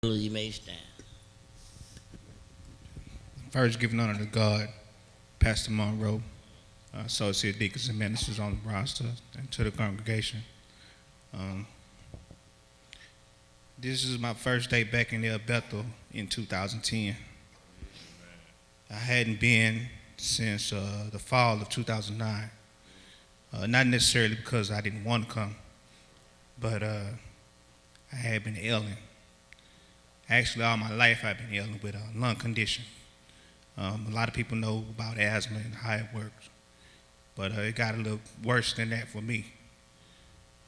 You may stand. First, giving honor to God, Pastor Monroe, Associate Deacons and Ministers on the roster, and to the congregation. This is my first day back in El Bethel in 2010. I hadn't been since the fall of 2009. Not necessarily because I didn't want to come, but I had been ailing. Actually, all my life I've been ailing with a lung condition. A lot of people know about asthma and how it works, but it got a little worse than that for me.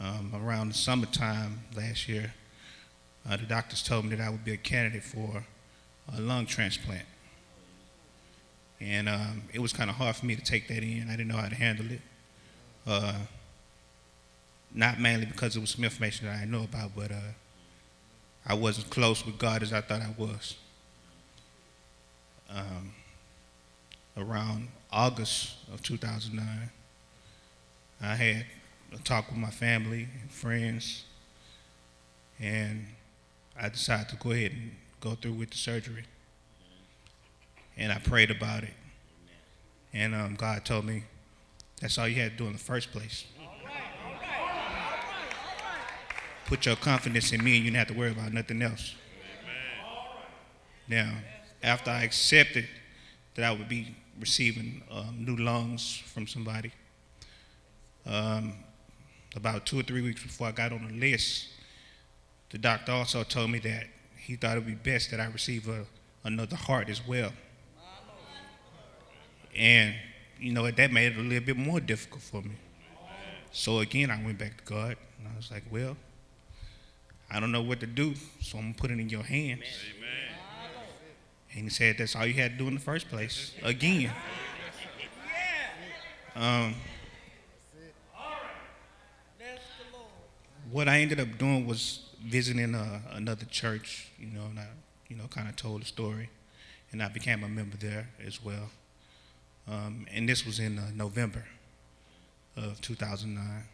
Around the summertime last year, the doctors told me that I would be a candidate for a lung transplant. And it was kind of hard for me to take that in. I didn't know how to handle it. Not mainly because it was some information that I didn't know about, but I wasn't close with God as I thought I was. Around August of 2009, I had a talk with my family and friends, and I decided to go ahead and go through with the surgery. And I prayed about it, and God told me that's all you had to do in the first place. Put your confidence in me, and you didn't have to worry about nothing else. Now, after I accepted that I would be receiving new lungs from somebody, about 2 or 3 weeks before I got on the list, the doctor also told me that he thought it would be best that I receive another heart as well. And, that made it a little bit more difficult for me. So again, I went back to God, and I was like, well, I don't know what to do, so I'm going to put it in your hands. Amen. And he said that's all you had to do in the first place. Again. What I ended up doing was visiting another church, and I, kind of told the story, and I became a member there as well. And this was in November of 2009.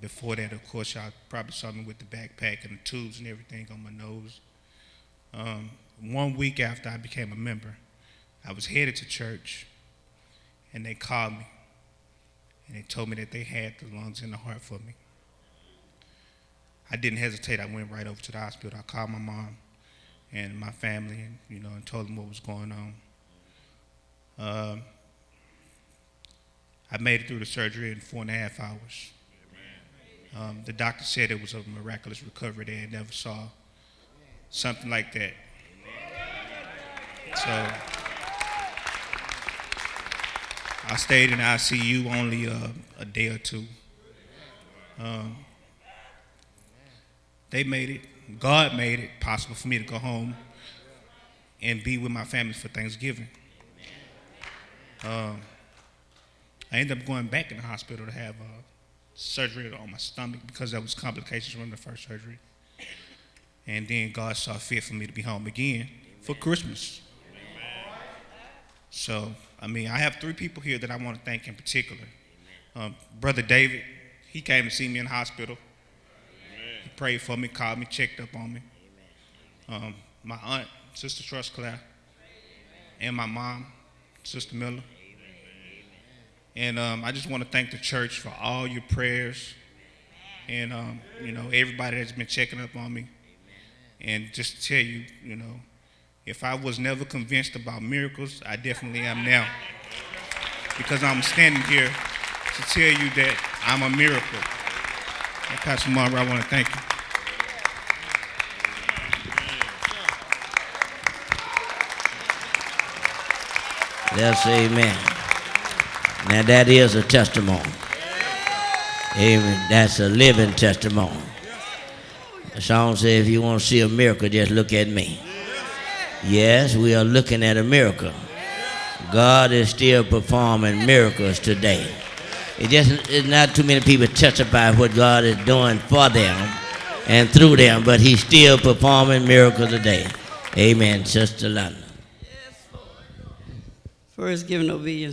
Before that, of course, y'all probably saw me with the backpack and the tubes and everything on my nose. 1 week after I became a member, I was headed to church, and they called me, and they told me that they had the lungs and the heart for me. I didn't hesitate. I went right over to the hospital. I called my mom and my family, and told them what was going on. I made it through the surgery in 4.5 hours. The doctor said it was a miraculous recovery. They had never saw something like that. So I stayed in ICU only a day or two. They made it, God made it possible for me to go home and be with my family for Thanksgiving. I ended up going back in the hospital to have surgery on my stomach because there was complications from the first surgery. And then God saw fit for me to be home again for Christmas. So, I have 3 people here that I want to thank in particular. Brother David, he came to see me in the hospital. He prayed for me, called me, checked up on me. My aunt, Sister Trustclair, and my mom, Sister Miller. And I just want to thank the church for all your prayers and, everybody that's been checking up on me. And just to tell you, if I was never convinced about miracles, I definitely am now. Because I'm standing here to tell you that I'm a miracle. And Pastor Monroe, I want to thank you. Let's say amen. Now that is a testimony. Amen. That's a living testimony. The song says, if you want to see a miracle, just look at me. Yes, we are looking at a miracle. God is still performing miracles today. It's not too many people testify what God is doing for them and through them, but He's still performing miracles today. Amen, Sister London. First, giving obedience